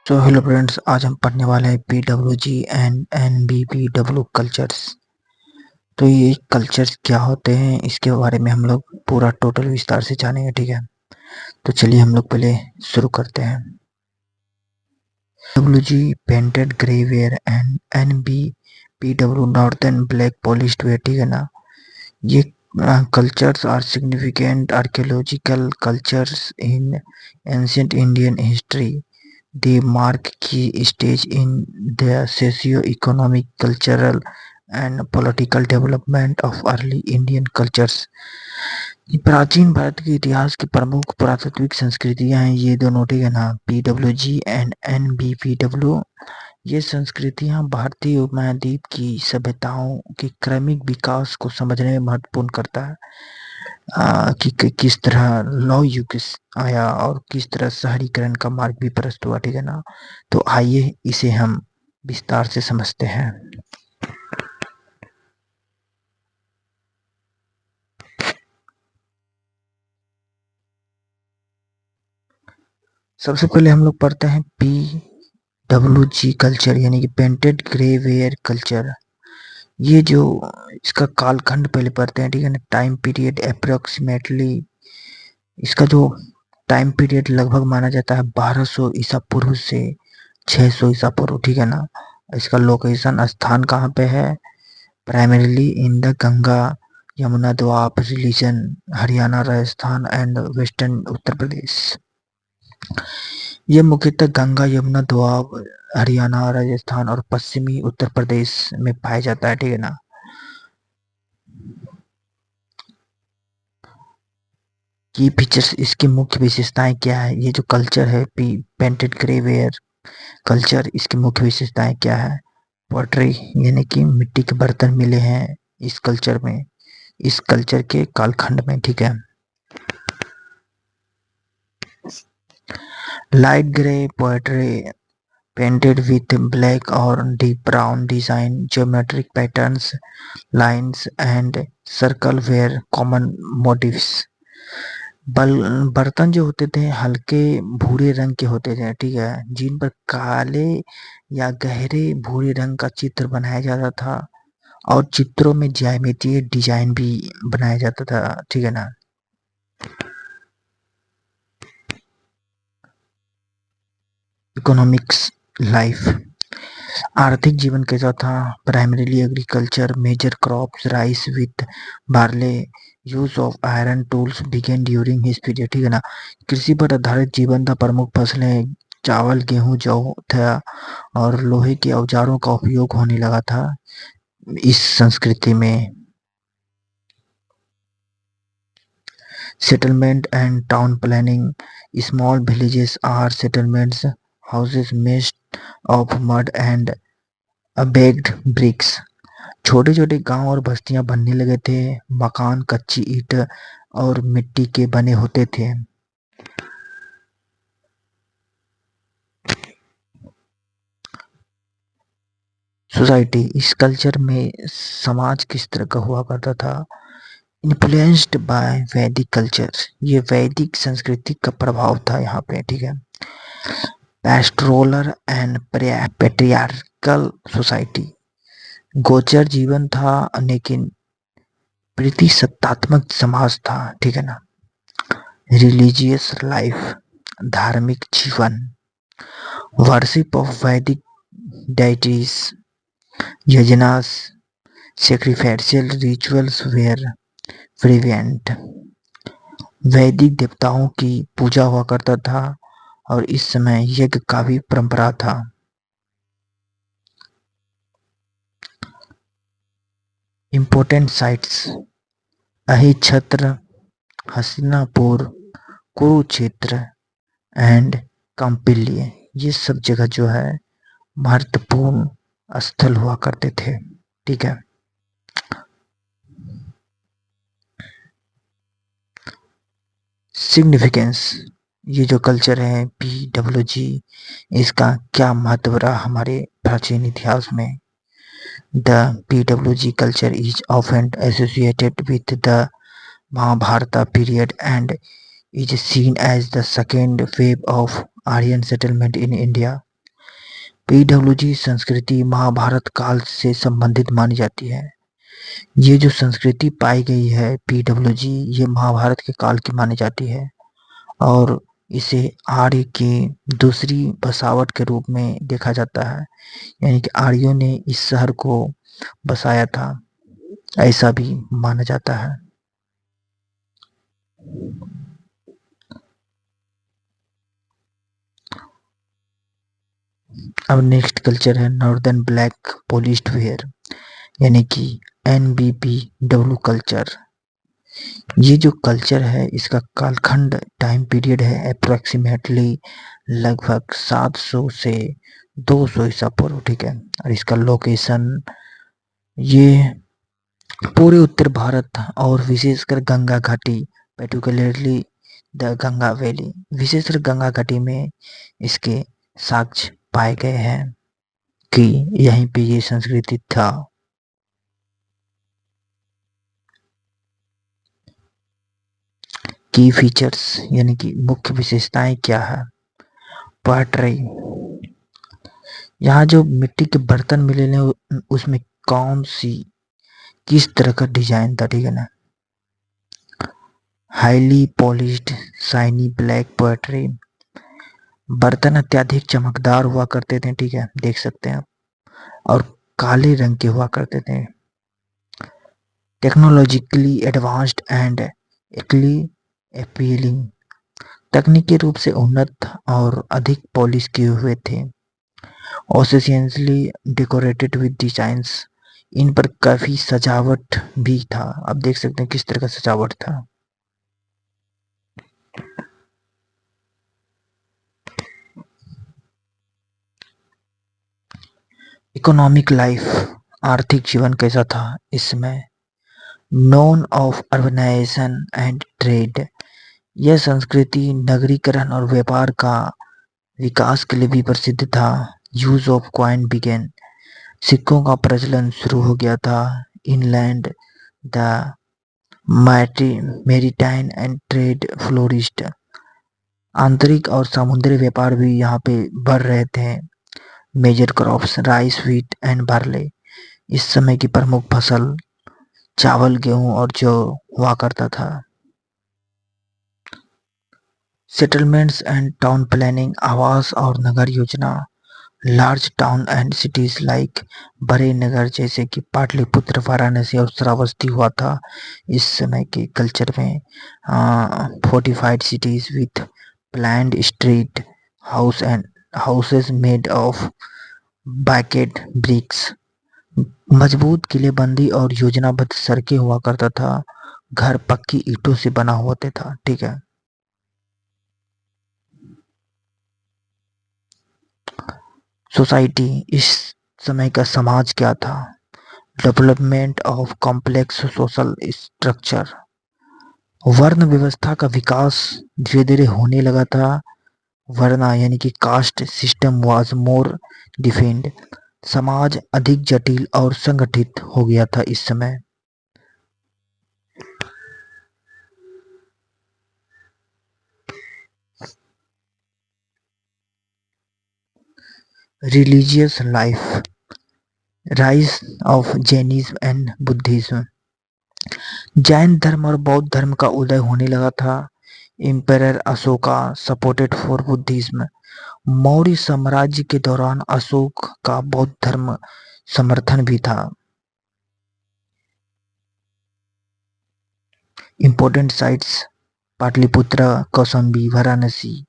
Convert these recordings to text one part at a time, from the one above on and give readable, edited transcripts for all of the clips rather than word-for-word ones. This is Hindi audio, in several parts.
तो हेलो फ्रेंड्स, आज हम पढ़ने वाले हैं PWG एंड NBPW कल्चर्स। तो ये कल्चर्स क्या होते हैं, इसके बारे में हम लोग पूरा टोटल विस्तार से जानेंगे। ठीक है, तो चलिए हम लोग पहले शुरू करते हैं। PWG painted grey ware and NBPW northern black polished ware. ठीक है ना। ये cultures are significant archaeological cultures in ancient Indian history. They mark key stage in the socio-economic, cultural, and political development of early Indian cultures. ये प्राचीन भारत के इतिहास की प्रमुख पुरातात्विक संस्कृतियां हैं ये दोनों। ठीक है ना। PWG एंड NBPW ये संस्कृतियां भारतीय उपमहाद्वीप की सभ्यताओं के क्रमिक विकास को समझने में महत्वपूर्ण करता है। कि किस तरह लौह युग आया और किस तरह शहरीकरण का मार्ग भी प्रशस्त हुआ। ठीक है ना। तो आइए इसे हम विस्तार से समझते हैं। सबसे पहले हम लोग पढ़ते हैं PWG कल्चर, यानी कि पेंटेड ग्रे वेयर कल्चर। ये जो इसका कालखंड पहले पढ़ते हैं। ठीक है ना। टाइम पीरियड अप्रोक्सीमेटली, इसका जो टाइम पीरियड लगभग माना जाता है 1200 ईसा पूर्व से 600 ईसा पूर्व। ठीक है ना। इसका लोकेशन स्थान कहाँ पे है? Primarily in the Ganga Yamuna Doab region, Haryana, Rajasthan and western Uttar Pradesh. ये मुख्यतः गंगा यमुना दोआब, हरियाणा, राजस्थान और पश्चिमी उत्तर प्रदेश में पाया जाता है। ठीक है ना। की फीचर्स, इसकी मुख्य विशेषताएं क्या है? ये जो कल्चर है पेंटेड ग्रे वेयर कल्चर, इसकी मुख्य विशेषताएं क्या है? पॉटरी, यानी कि मिट्टी के बर्तन मिले हैं इस कल्चर में, इस कल्चर के कालखंड में। ठीक है। Light grey pottery painted with black और deep brown design, geometric patterns, lines and circle were common motifs. बर्तन जो होते थे हल्के भूरे रंग के होते थे। ठीक है। जिन पर काले या गहरे भूरे रंग का चित्र बनाया जाता था और चित्रों में ज्यामितीय डिजाइन भी बनाया जाता था। ठीक है ना। इकोनॉमिक्स लाइफ, आर्थिक जीवन कैसा था? Primarily agriculture, major crops rice with barley, use of iron tools began during his period. ठीक है ना। कृषि पर आधारित जीवन था। प्रमुख फसलें चावल, गेहूं, जौ था और लोहे के औजारों का उपयोग होने लगा था इस संस्कृति में। Settlement and town planning, small villages are settlements, houses made of mud and baked bricks. छोटे छोटे गांव और बस्तियां बनने लगे थे। मकान कच्ची ईंट और मिट्टी के बने होते थे। सोसाइटी, इस कल्चर में समाज किस तरह का हुआ करता था? इन्फ्लुएंस्ड बाय वैदिक कल्चर, ये वैदिक संस्कृति का प्रभाव था यहाँ पे। ठीक है। पैस्ट्रोलर एंड पेट्रियार्कल सोसाइटी, गोचर जीवन था लेकिन प्रतिसत्तात्मक समाज था। ठीक है ना। रिलीजियस लाइफ, धार्मिक जीवन, वर्शिप ऑफ वैदिक डाइटीज, यजनास, सेक्रिफाइशियल रिचुअल्स वेयर प्रिवेंट। वैदिक देवताओं की पूजा हुआ करता था और इस समय यज्ञ का भी परंपरा था। Important sites, Ahichchhatra, Hastinapur, Kurukshetra and Kampilya, ये सब जगह जो है महत्वपूर्ण स्थल हुआ करते थे। ठीक है। सिग्निफिकेंस, ये जो कल्चर है PWG, इसका क्या महत्व रहा हमारे प्राचीन इतिहास में? The PWG culture is often associated with the Mahabharata period and is seen as the second wave of Aryan settlement in India. PWG संस्कृति महाभारत काल से संबंधित मानी जाती है। ये जो संस्कृति पाई गई है पीडब्ल्यूजी, ये महाभारत के काल की मानी जाती है और इसे आर्य की दूसरी बसावट के रूप में देखा जाता है, यानी कि आर्यों ने इस शहर को बसाया था, ऐसा भी माना जाता है। अब नेक्स्ट कल्चर है नॉर्दर्न ब्लैक पॉलिश्ड वेयर, यानी कि NBPW कल्चर। ये जो कल्चर है इसका कालखंड टाइम पीरियड है अप्रोक्सीमेटली लगभग 700 से 200 ईसा पूर्व, ठीक है। और इसका लोकेशन ये पूरे उत्तर भारत और विशेषकर गंगा घाटी, पर्टिकुलरली द गंगा वैली, विशेषकर गंगा घाटी में इसके साक्ष्य पाए गए हैं कि यहीं पे ये संस्कृति था। की फीचर्स यानी कि मुख्य विशेषताएं क्या है। पोएट्री, यहाँ जो मिट्टी के बर्तन मिले हैं उसमें कौन सी किस तरह का डिजाइन था, ठीक है ना। Highly polished shiny black poetry, बर्तन अत्यधिक चमकदार हुआ करते थे, ठीक है, देख सकते हैं आप, और काले रंग के हुआ करते थे। टेक्नोलॉजिकली एडवांस्ड एंड एक्ली अपीलिंग, तकनीकी रूप से उन्नत और अधिक पॉलिश किए हुए थे। ऑसेंशियसली डेकोरेटेड विद डिजाइंस, इन पर काफी सजावट भी था। आप देख सकते हैं किस तरह का सजावट था। इकोनॉमिक लाइफ, आर्थिक जीवन कैसा था इस समय। None of urbanisation and trade, यह संस्कृति नगरीकरण और व्यापार का विकास के लिए भी प्रसिद्ध था। यूज ऑफ कॉइन बिगेन, सिक्कों का प्रचलन शुरू हो गया था। Inland the maritime and trade flourished, आंतरिक और समुद्री व्यापार भी यहाँ पे बढ़ रहे थे। Major crops rice, wheat and barley, इस समय की प्रमुख फसल चावल, गेहूं और जौ हुआ करता था। सेटलमेंट्स एंड टाउन प्लानिंग, आवास और नगर योजना। Large town and cities like, बड़े नगर जैसे कि पाटलिपुत्र, वाराणसी और श्रावस्ती हुआ था इस समय के कल्चर में। Fortified cities with planned street house and houses made of baked bricks, मजबूत किलेबंदी और योजनाबद्ध सड़कें हुआ करता था। घर पक्की ईंटों से बना होता था, ठीक है। सोसाइटी, इस समय का समाज क्या था। Development of complex social structure, वर्ण व्यवस्था का विकास धीरे धीरे होने लगा था। वर्ना यानी कि caste system was more defined, समाज अधिक जटिल और संगठित हो गया था इस समय। Religious life, rise of Jainism and Buddhism, Jain धर्म और बौद्ध धर्म का उदय होने लगा था। Emperor Ashoka supported for Buddhism, Maurya साम्राज्य के दौरान अशोक का बौद्ध धर्म समर्थन भी था। Important sites Pataliputra, Kaushambi, Varanasi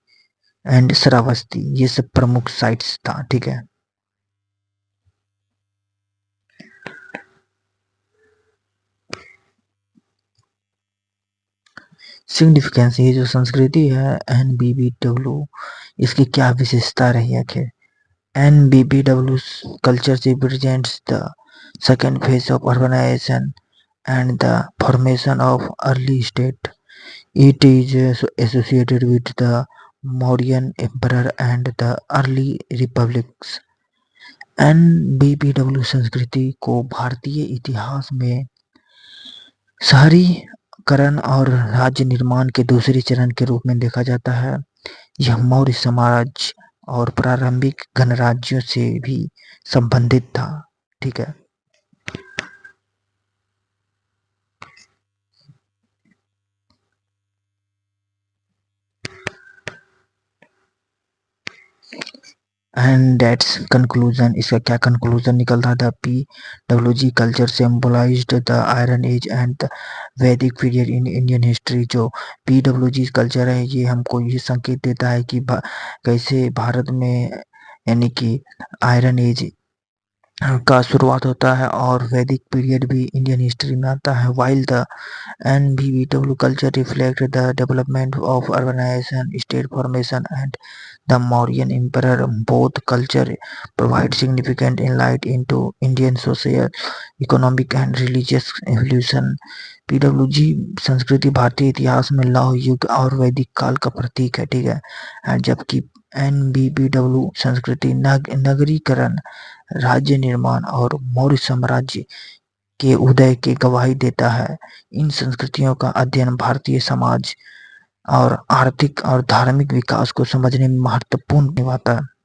and Shravasti, ये सब प्रमुख साइट्स था, ठीक है। सिग्निफिकेंस, ये जो संस्कृति है NBBW, इसकी क्या विशेषता रही आखिर। NBBW culture represents the second phase of urbanization and the formation of early state. It is associated with the Mauryan Emperor and the early republics. NBBW संस्कृति को भारतीय इतिहास में शहरी करण और राज्य निर्माण के दूसरे चरण के रूप में देखा जाता है। यह मौर्य समाज और प्रारंभिक गणराज्यों से भी संबंधित था। ठीक है। And that's conclusion. इसका क्या कंक्लूजन निकल रहा था? PWG culture symbolised the iron age and the Vedic period in Indian history. जो PWG कल्चर है ये हमको ये संकेत देता है कि कैसे भारत में यानी कि आयरन एज का शुरुआत होता है और वैदिक पीरियड भी इंडियन हिस्ट्री में आता है। While the NBBW culture reflect the development of urbanization, state formation, and the Mauryan Emperor. Both culture provide significant insight into Indian social, economic, and religious evolution. PWG संस्कृति भारतीय इतिहास में लौह युग और वैदिक काल का प्रतीक है। ठीक है। जबकि NBBW संस्कृति नगरीकरण, राज्य निर्माण और मौर्य साम्राज्य के उदय की गवाही देता है। इन संस्कृतियों का अध्ययन भारतीय समाज और आर्थिक और धार्मिक विकास को समझने में महत्वपूर्ण निभाता है।